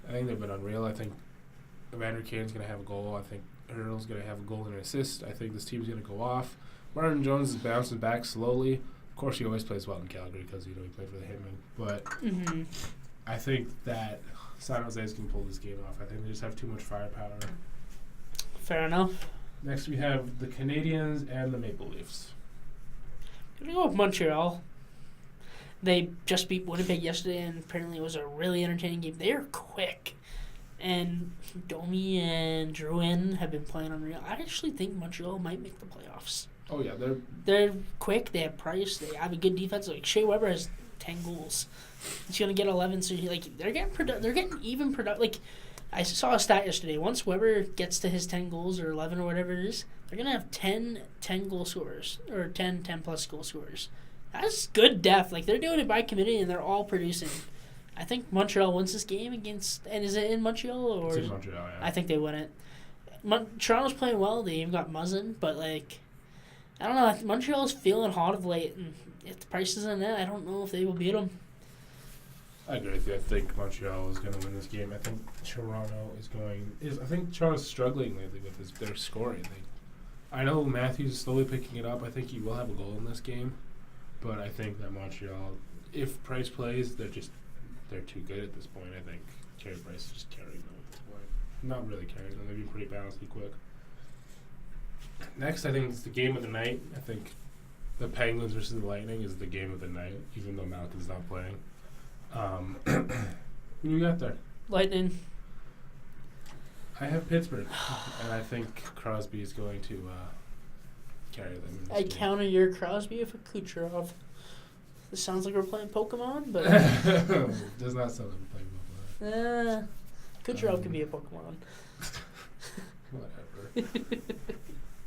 B: I think they've been unreal. I think Evander Kane's going to have a goal. I think Hurdle's going to have a goal and an assist. I think this team's going to go off. Martin Jones is bouncing back slowly. Of course, he always plays well in Calgary because, he played for the Hitmen. But I think that San Jose is going to pull this game off. I think they just have too much firepower.
A: Fair enough.
B: Next, we have the Canadiens and the Maple Leafs.
A: I'm going to go with Montreal. They just beat Winnipeg yesterday, and apparently it was a really entertaining game. They are quick. And Domi and Drouin have been playing unreal. I actually think Montreal might make the playoffs.
B: Oh, yeah.
A: They're quick. They have Price. They have a good defense. Like, Shea Weber has 10 goals. He's going to get 11. So, they're getting even product. Like, I saw a stat yesterday. Once Weber gets to his 10 goals or 11 or whatever it is, they're going to have 10 goal scorers or 10-plus goal scorers. That's good depth. Like, they're doing it by committee, and they're all producing. I think Montreal wins this game against... And is it in Montreal? Or
B: it's in Montreal, yeah.
A: I think they win it. Toronto's playing well. They even got Muzzin, but, like... I don't know. Montreal's feeling hot of late, and if the price is in that, I don't know if they will beat them.
B: I agree with you. I think Montreal is going to win this game. I think Toronto is going... I think Toronto's struggling lately with their scoring. I know Matthews is slowly picking it up. I think he will have a goal in this game, but I think that Montreal, if Price plays, they're too good at this point. I think Carey Price is just carrying them at this point. Not really carrying them. They've been pretty balanced and quick. Next, I think it's the game of the night. I think the Penguins versus the Lightning is the game of the night, even though Malkin's not playing. Who do you got there?
A: Lightning.
B: I have Pittsburgh, and I think Crosby is going to carry them in this
A: I
B: game.
A: counter your Crosby with a Kucherov. This sounds like we're playing Pokemon, but
B: Does not sound like a Pokemon.
A: Kucherov could be a Pokemon.
B: Whatever.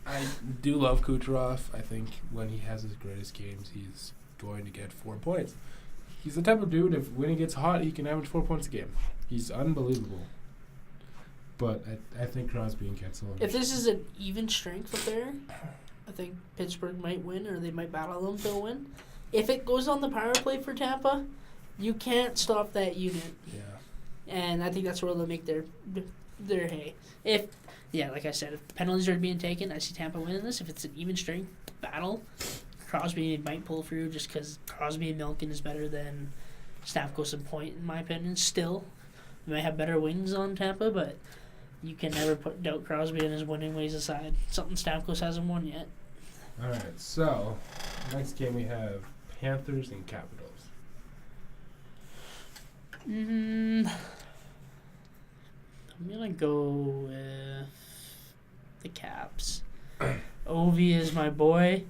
B: I do love Kucherov. I think when he has his greatest games, he's going to get 4 points. He's the type of dude, when he gets hot, he can average 4 points a game. He's unbelievable. But I think Crosby and Ketzel.
A: If this is an even strength up there, I think Pittsburgh might win, or they might battle them to win. If it goes on the power play for Tampa, you can't stop that unit.
B: Yeah.
A: And I think that's where they'll make their hay. Like I said, if the penalties are being taken, I see Tampa winning this. If it's an even strength battle, Crosby might pull through just because Crosby and Malkin is better than Stamkos and Point, in my opinion. Still, they might have better wings on Tampa, but you can never doubt Crosby and his winning ways aside. Something Stamkos hasn't won yet.
B: All right, so next game we have Panthers and Capitals.
A: I'm gonna go with the Caps. Ovi is my boy.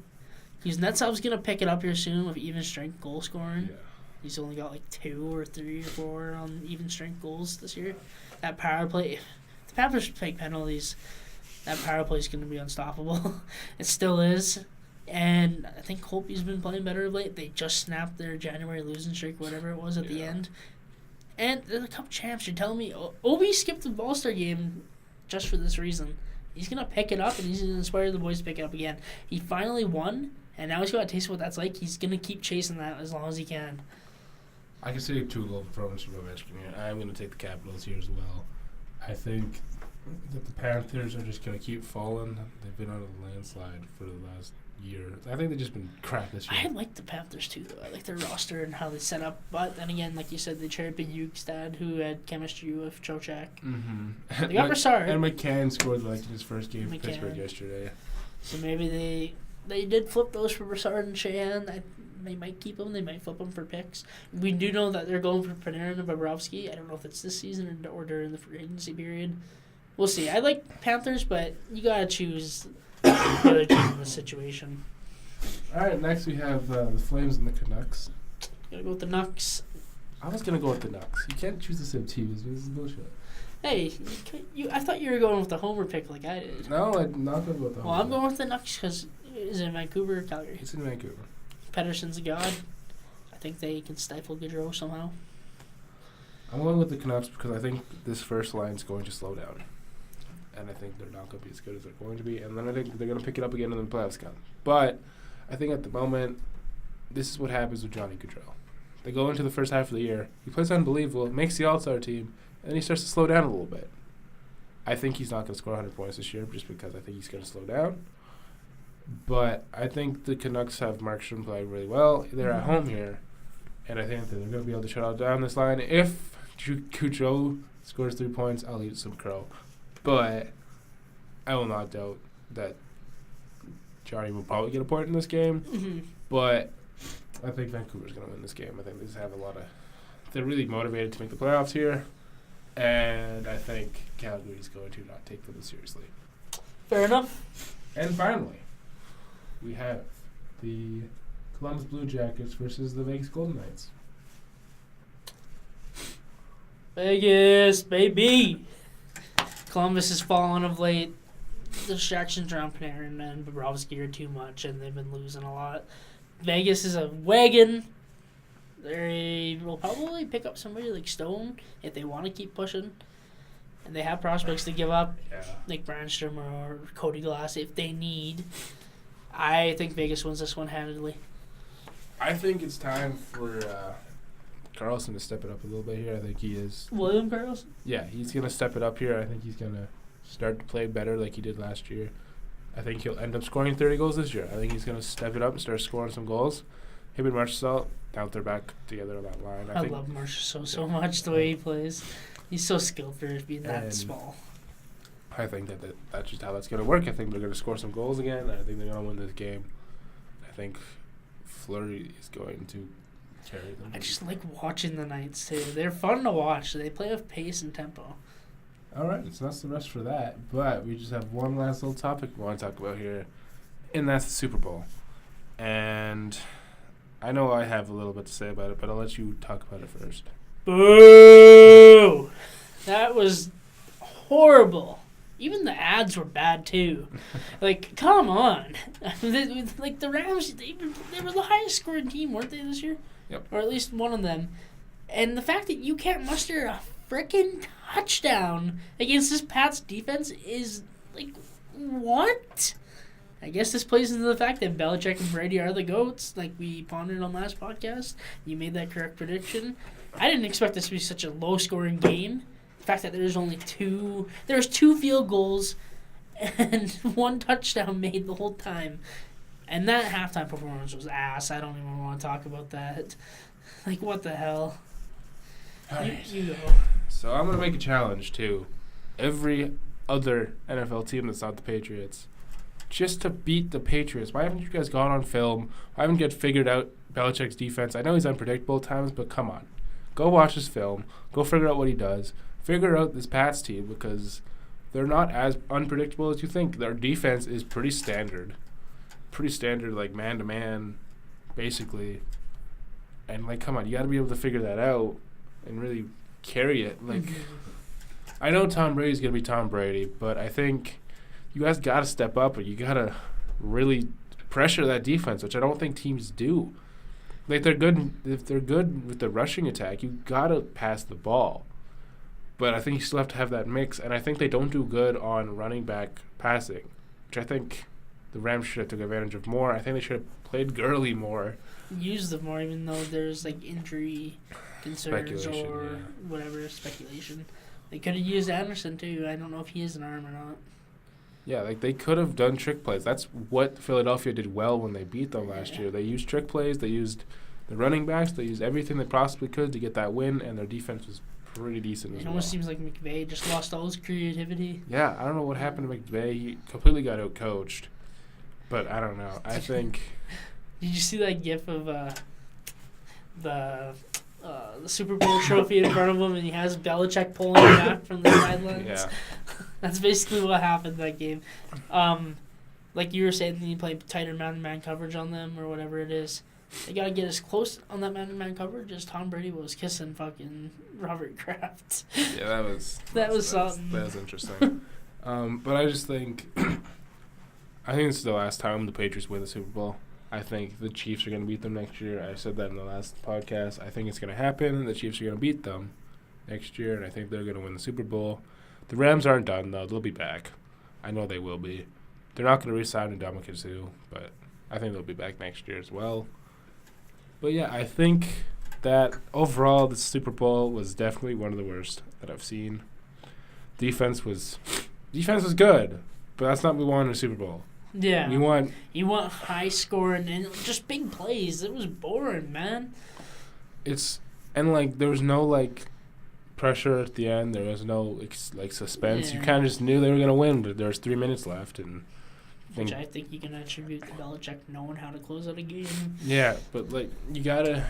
A: Netsov's gonna pick it up here soon with even strength goal scoring.
B: Yeah.
A: He's only got like 2 or 3 or 4 on even strength goals this year. That power play, if the Panthers take penalties, that power play is gonna be unstoppable. It still is. And I think Holtby's been playing better of late. They just snapped their January losing streak, whatever it was, at the end. And they're the Cup champs. You're telling me Ovi skipped the All-Star game just for this reason. He's going to pick it up, and he's going to inspire the boys to pick it up again. He finally won, and now he's got a taste of what that's like. He's going to keep chasing that as long as he can.
B: I can see 2 goal performance from Ovechkin here. I'm going to take the Capitals here as well. I think that the Panthers are just going to keep falling. They've been on a landslide for the last year. I think they've just been crap this year.
A: I like the Panthers too, though. I like their roster and how they set up. But then again, like you said, they traded Bukestad, who had chemistry with Trocheck.
B: Mm-hmm.
A: They got Brassard.
B: And McCann scored in his first game for Pittsburgh yesterday.
A: So maybe they did flip those for Brassard and Sheahan. They might keep them. They might flip them for picks. We do know that they're going for Panarin and Bobrovsky. I don't know if it's this season or during the free agency period. We'll see. I like Panthers, but you gotta choose the other team in this situation.
B: All right, next we have the Flames and the Canucks.
A: Gotta go with the Nucks.
B: I was gonna go with the Nucks. You can't choose the same teams. This is bullshit.
A: Hey, I thought you were going with the homer pick like I did.
B: No, I'm not going to go with the
A: Well, I'm going with the Nucks because it's in Vancouver or Calgary.
B: It's in Vancouver.
A: Pedersen's a god. I think they can stifle Gaudreau somehow.
B: I'm going with the Canucks because I think this first line's going to slow down. And I think they're not going to be as good as they're going to be. And then I think they're going to pick it up again in the playoffs come. But I think at the moment, this is what happens with Johnny Gaudreau. They go into the first half of the year. He plays unbelievable, makes the All-Star team, and then he starts to slow down a little bit. I think he's not going to score 100 points this year just because I think he's going to slow down. But I think the Canucks have Markstrom play really well. They're at home here. And I think that they're going to be able to shut down this line. If Gaudreau scores 3 points, I'll eat some crow. But I will not doubt that Johnny will probably get a point in this game.
A: Mm-hmm.
B: But I think Vancouver's going to win this game. I think they just have they're really motivated to make the playoffs here. And I think Calgary's going to not take them seriously.
A: Fair enough.
B: And finally, we have the Columbus Blue Jackets versus the Vegas Golden Knights.
A: Vegas, baby! Columbus has fallen of late. The distractions around Panarin and Bobrovsky are too much, and they've been losing a lot. Vegas is a wagon. They will probably pick up somebody like Stone if they want to keep pushing. And they have prospects to give up, like Brandstrom or Cody Glass, if they need. I think Vegas wins this one handedly.
B: I think it's time for Carlson to step it up a little bit here. I think he is.
A: William Carlson?
B: Yeah, he's going to step it up here. I think he's going to start to play better like he did last year. I think he'll end up scoring 30 goals this year. I think he's going to step it up and start scoring some goals. Him and Marchessault, now that they're back together on that line.
A: I love Marchessault so much, the way he plays. He's so skilled for being that
B: And
A: small.
B: I think that's just how that's going to work. I think they're going to score some goals again. I think they're going to win this game. I think Fleury is going to carry them.
A: I just like watching the Knights, too. They're fun to watch. They play with pace and tempo.
B: All right, so that's the rest for that. But we just have one last little topic we want to talk about here, and that's the Super Bowl. And I know I have a little bit to say about it, but I'll let you talk about it first.
A: Boo! That was horrible. Even the ads were bad, too. Like, come on. Like, the Rams, they were the highest scoring team, weren't they, this year?
B: Yep.
A: Or at least one of them. And the fact that you can't muster a freaking touchdown against this Pats defense is, like, what? I guess this plays into the fact that Belichick and Brady are the GOATs, like we pondered on last podcast. You made that correct prediction. I didn't expect this to be such a low-scoring game. The fact that there's two field goals and one touchdown made the whole time. And that halftime performance was ass. I don't even want to talk about that. Like, what the hell? You go.
B: So I'm going to make a challenge to every other NFL team that's not the Patriots. Just to beat the Patriots. Why haven't you guys gone on film? Why haven't you figured out Belichick's defense? I know he's unpredictable at times, but come on. Go watch his film. Go figure out what he does. Figure out this Pats team because they're not as unpredictable as you think. Their defense is pretty standard. Pretty standard, like man-to-man, basically. And, like, come on. You got to be able to figure that out and really carry it. Like, I know Tom Brady's going to be Tom Brady, but I think you guys got to step up and you got to really pressure that defense, which I don't think teams do. Like, they're good. If they're good with the rushing attack, you got to pass the ball. But I think you still have to have that mix, and I think they don't do good on running back passing, which I think the Rams should have took advantage of more. I think they should have played Gurley more.
A: Use them more, even though there's, like, injury concerns or whatever, speculation. They could have used Anderson, too. I don't know if he has an arm or not.
B: Yeah, like, they could have done trick plays. That's what Philadelphia did well when they beat them last year. They used trick plays. They used the running backs. They used everything they possibly could to get that win, and their defense was pretty decent as well.
A: It almost seems like McVay just lost all his creativity.
B: Yeah, I don't know what happened to McVay. He completely got out-coached. But I don't know. I think...
A: Did you see that gif of the Super Bowl trophy in front of him, and he has Belichick pulling him back from the sidelines?
B: Yeah.
A: That's basically what happened that game. Like you were saying, you play tighter man-to-man coverage on them or whatever it is. They got to get as close on that man-to-man coverage as Tom Brady was kissing fucking Robert Kraft.
B: Yeah, that was
A: something.
B: That was interesting. But I just think... I think this is the last time the Patriots win the Super Bowl. I think the Chiefs are going to beat them next year. I said that in the last podcast. I think it's going to happen. The Chiefs are going to beat them next year, and I think they're going to win the Super Bowl. The Rams aren't done, though. They'll be back. I know they will be. They're not going to re-sign Ndamukong Suh, but I think they'll be back next year as well. But, yeah, I think that overall the Super Bowl was definitely one of the worst that I've seen. Defense was good, but that's not what we want in a Super Bowl.
A: Yeah.
B: You want
A: high scoring and just big plays. It was boring, man.
B: There was no pressure at the end. There was no suspense.
A: Yeah.
B: You kind of just knew they were gonna win, but there was 3 minutes left, and
A: which I think you can attribute to Belichick knowing how to close out a game.
B: Yeah, but you gotta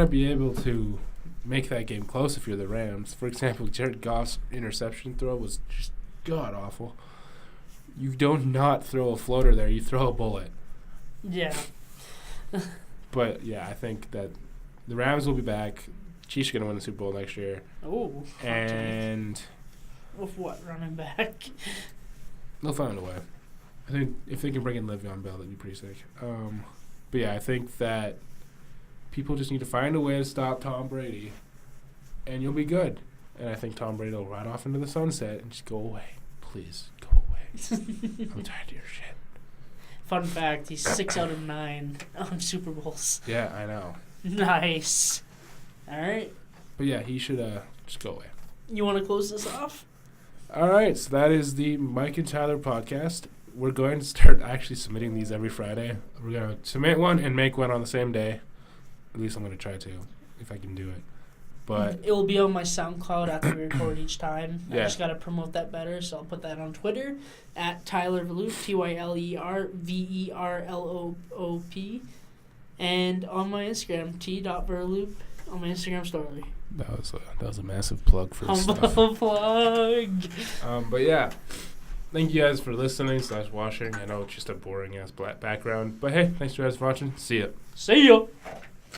B: be able to make that game close if you're the Rams. For example, Jared Goff's interception throw was just god awful. You don't not throw a floater there. You throw a bullet.
A: Yeah.
B: But, yeah, I think that the Rams will be back. Chiefs are going to win the Super Bowl next year.
A: Oh.
B: And...
A: With what? Running back?
B: They'll find a way. I think if they can bring in Le'Veon Bell, that'd be pretty sick. But, yeah, I think that people just need to find a way to stop Tom Brady, and you'll be good. And I think Tom Brady will ride off into the sunset and just go away. Please, go away. I'm tired of your shit.
A: Fun fact, he's 6 out of 9 on Super Bowls.
B: Yeah, I know.
A: Nice. All right.
B: But yeah, he should just go away.
A: You want to close this off?
B: All right, so that is the Mike and Tyler podcast. we're going to start actually submitting these every Friday. We're going to submit one and make one on the same day. At least I'm going to try to, if I can do it. But
A: it will be on my SoundCloud after we record each time.
B: Yeah.
A: I just got to promote that better, so I'll put that on Twitter at Tyler Verloop, TYLERVERLOOP, and on my Instagram, t.verloop, on my Instagram story.
B: that was a massive plug for stuff.
A: Humble plug.
B: But yeah, thank you guys for listening / watching. I know it's just a boring ass black background, but hey, thanks you guys for watching. See ya.
A: See ya.